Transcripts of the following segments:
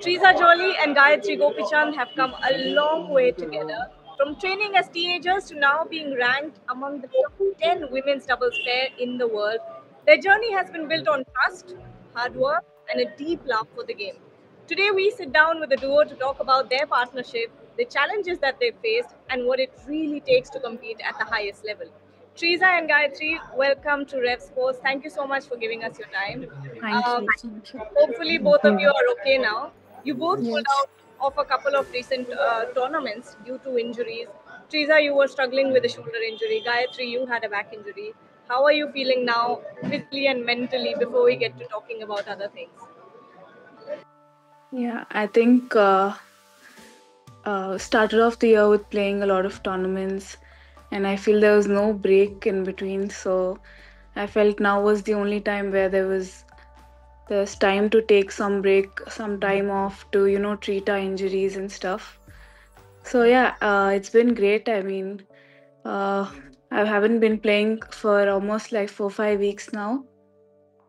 Treesa Jolly and Gayatri Gopichand have come a long way together, from training as teenagers to now being ranked among the top 10 women's doubles pair in the world. Their journey has been built on trust, hard work, and a deep love for the game. Today, we sit down with the duo to talk about their partnership, the challenges that they've faced, and what it really takes to compete at the highest level. Treesa and Gayatri, welcome to Revsportz. Thank you so much for giving us your time. Thank Um, you. Thank you. Hopefully, both of you are okay now. You both pulled Yes. out of a couple of recent tournaments due to injuries. Treesa, you were struggling with a shoulder injury. Gayatri, you had a back injury. How are you feeling now, physically and mentally, before we get to talking about other things? Yeah, I think started off the year with playing a lot of tournaments, and I feel there was no break in between. So I felt now was the only time where there's time to take some break, some time off to treat our injuries and stuff. So yeah, it's been great. I mean, uh, I haven't been playing for almost like 4 5 weeks now,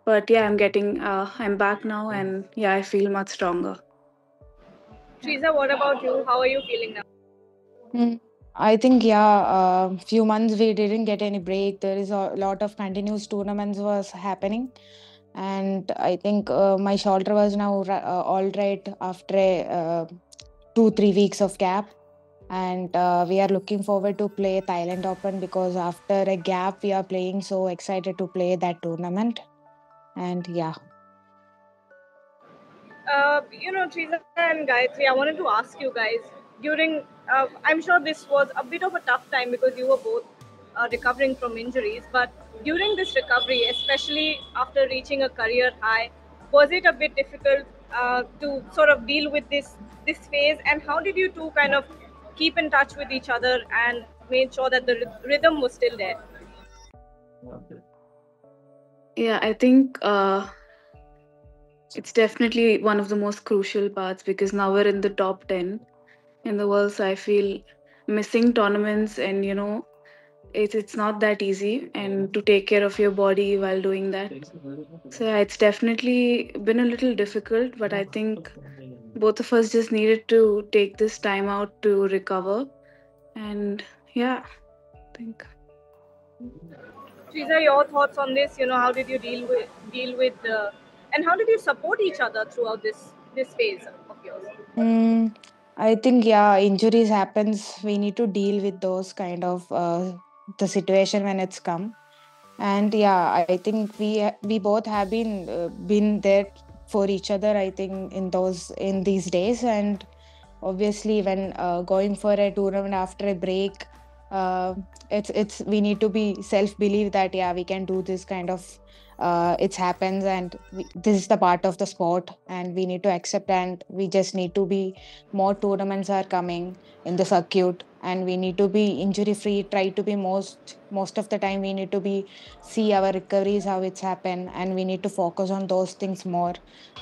but yeah, I'm back now, and yeah, I feel much stronger. Yeah. Treesa, what about you? How are you feeling now? Mm, I think yeah, few months we didn't get any break. There is a lot of continuous tournaments was happening, and I think my shoulder was now all right after 2 3 weeks of gap. And we are looking forward to play Thailand Open because after a gap we are playing. So excited to play that tournament. And yeah. Treesa and Gayatri, I wanted to ask you guys during. I'm sure this was a bit of a tough time because you were both recovering from injuries. But during this recovery, especially after reaching a career high, was it a bit difficult to sort of deal with this phase? And how did you two kind of keep in touch with each other and made sure that the rhythm was still there? Yeah, I think it's definitely one of the most crucial parts because now we're in the top 10 in the world. So I feel missing tournaments and, it's not that easy and to take care of your body while doing that. So yeah, it's definitely been a little difficult, but I think both of us just needed to take this time out to recover. And yeah, I think. Teresa, your thoughts on this? How did you deal with and how did you support each other throughout this phase of yours? Mm, I think yeah, injuries happens. We need to deal with those kind of the situation when it's come. And yeah, I think we both have been there for each other. I think in these days. And obviously when going for a tournament after a break, uh, it's we need to be self believe that yeah, we can do this kind of it happens. And this is the part of the sport and we need to accept. And we just need to be more tournaments are coming in the circuit, and we need to be injury free, try to be most of the time. We need to be see our recoveries how it's happened, and we need to focus on those things more,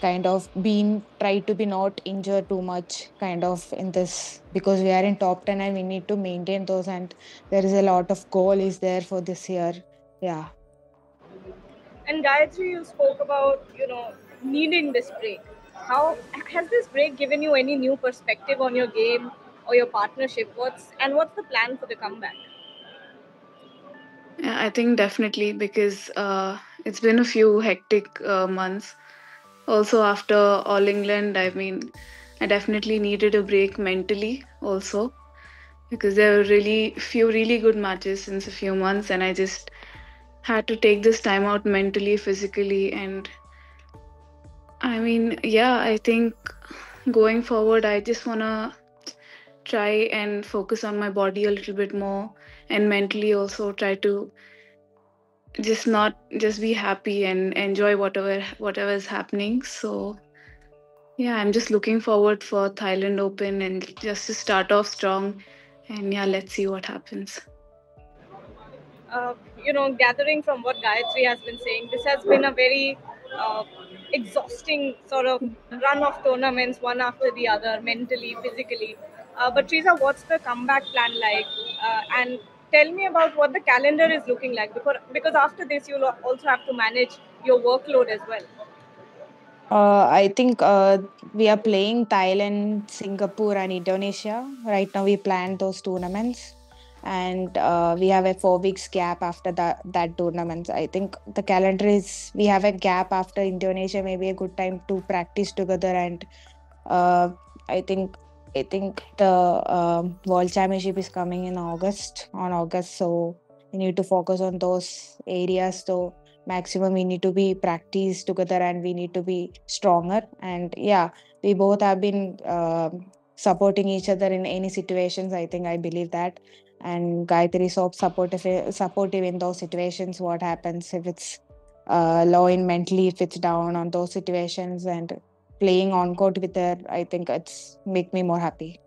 kind of being try to be not injured too much kind of in this, because we are in top 10 and we need to maintain those. And there is a lot of goal is there for this year. Yeah. And Gayatri, you spoke about needing this break. How has this break given you any new perspective on your game or your partnership? What's the plan for the comeback? Yeah, I think definitely because it's been a few hectic months. Also, after All England, I mean, I definitely needed a break mentally also because there were really few really good matches since a few months, and I just had to take this time out mentally, physically, and I mean, yeah, I think going forward, I just wanna try and focus on my body a little bit more and mentally also try to just not just be happy and enjoy whatever is happening. So yeah, I'm just looking forward for Thailand Open and just to start off strong. And yeah, let's see what happens. Gathering from what Gayatri has been saying, this has been a very uh, exhausting sort of run of tournaments, one after the other, mentally, physically. But Teresa, what's the comeback plan like? And tell me about what the calendar is looking like, because after this, you'll also have to manage your workload as well. I think we are playing Thailand, Singapore, and Indonesia. Right now, we planned those tournaments, and we have a 4 weeks gap after that tournament. I think the calendar is we have a gap after Indonesia, maybe a good time to practice together. And uh, I think the World Championship is coming in August, so we need to focus on those areas. So maximum we need to be practice together and we need to be stronger. And yeah, we both have been supporting each other in any situations. I believe that. And Gayatri is so supportive in those situations. What happens if it's low in mentally, if it's down on those situations, and playing on court with her, I think it's make me more happy.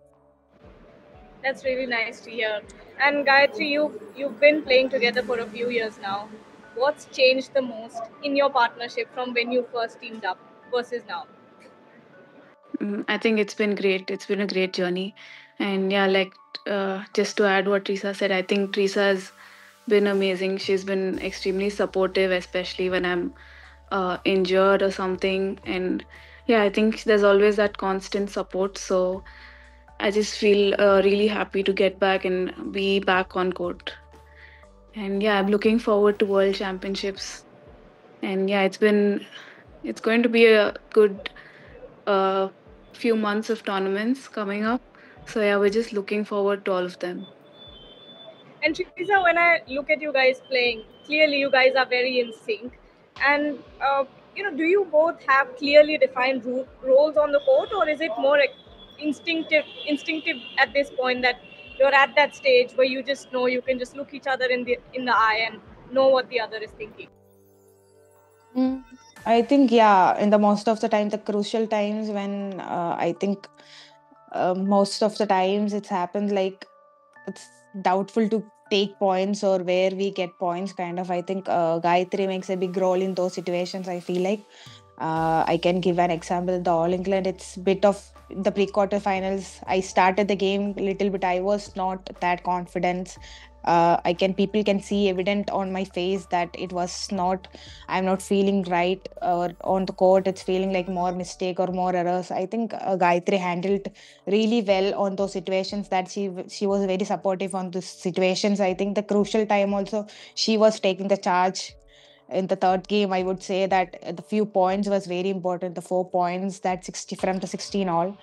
That's really nice to hear. And Gayatri, you've been playing together for a few years now. What's changed the most in your partnership from when you first teamed up versus now? I think it's been great. It's been a great journey. And yeah, like just to add what Teresa said, I think Teresa has been amazing. She's been extremely supportive, especially when I'm injured or something. And yeah, I think there's always that constant support. So I just feel really happy to get back and be back on court. And yeah, I'm looking forward to World Championships. And yeah, it's going to be a good uh, few months of tournaments coming up. So yeah, we're just looking forward to all of them. And Teresa, when I look at you guys playing, clearly you guys are very in sync. And do you both have clearly defined roles on the court, or is it more instinctive at this point that you're at that stage where you just know you can just look each other in the eye and know what the other is thinking? Mm, I think yeah, in the most of the time, the crucial times when I think most of the times it's happened like it's doubtful to take points or where we get points kind of. I think Gayatri makes a big role in those situations. I feel like I can give an example. The All England, it's bit of the pre-quarter finals. I started the game a little bit. I was not that confident. I can people can see evident on my face that it was not. I'm not feeling right. Or on the court, it's feeling like more mistake or more errors. I think Gayatri handled really well on those situations. That she was very supportive on those situations. I think the crucial time also she was taking the charge in the third game. I would say that the few points was very important. The 4 points that 60 from the 16 all.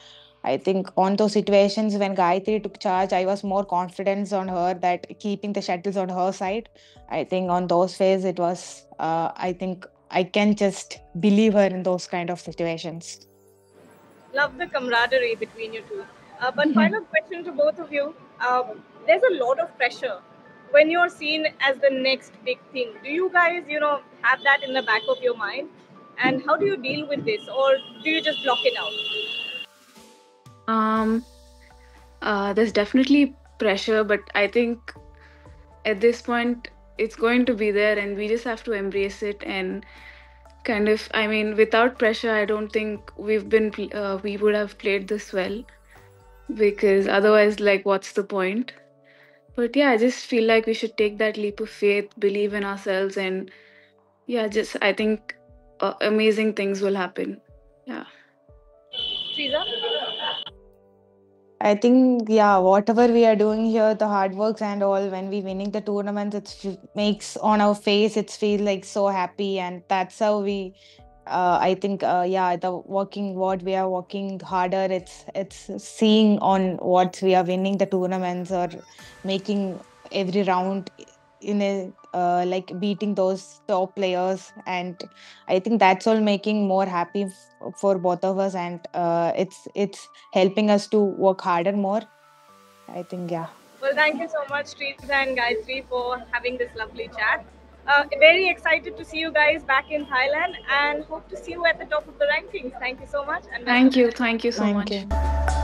I think on those situations when Gayatri took charge, I was more confident on her that keeping the shuttles on her side. I think on those phases it was. I think I can just believe her in those kind of situations. Love the camaraderie between you two. But final question to both of you. There's a lot of pressure when you're seen as the next big thing. Do you guys, have that in the back of your mind? And how do you deal with this? Or do you just block it out? Um, there's definitely pressure, but I think at this point it's going to be there, and we just have to embrace it and kind of. I mean, without pressure, I don't think we would have played this well, because otherwise, like, what's the point? But yeah, I just feel like we should take that leap of faith, believe in ourselves, and yeah, just I think amazing things will happen. Yeah. Teresa? I think yeah, whatever we are doing here, the hard works and all, when we winning the tournament, makes on our face, it's feel like so happy, and that's how we. I think yeah, the working what we are working harder. It's seeing on what we are winning the tournaments or making every round in a like beating those top players. And I think that's all making more happy for both of us, and it's helping us to work harder more. I think yeah. Well, thank you so much, Treesa and Gayatri, for having this lovely chat. Very excited to see you guys back in Thailand and hope to see you at the top of the rankings. Thank you so much and best of Thank you. luck. Thank you so Thank much. you.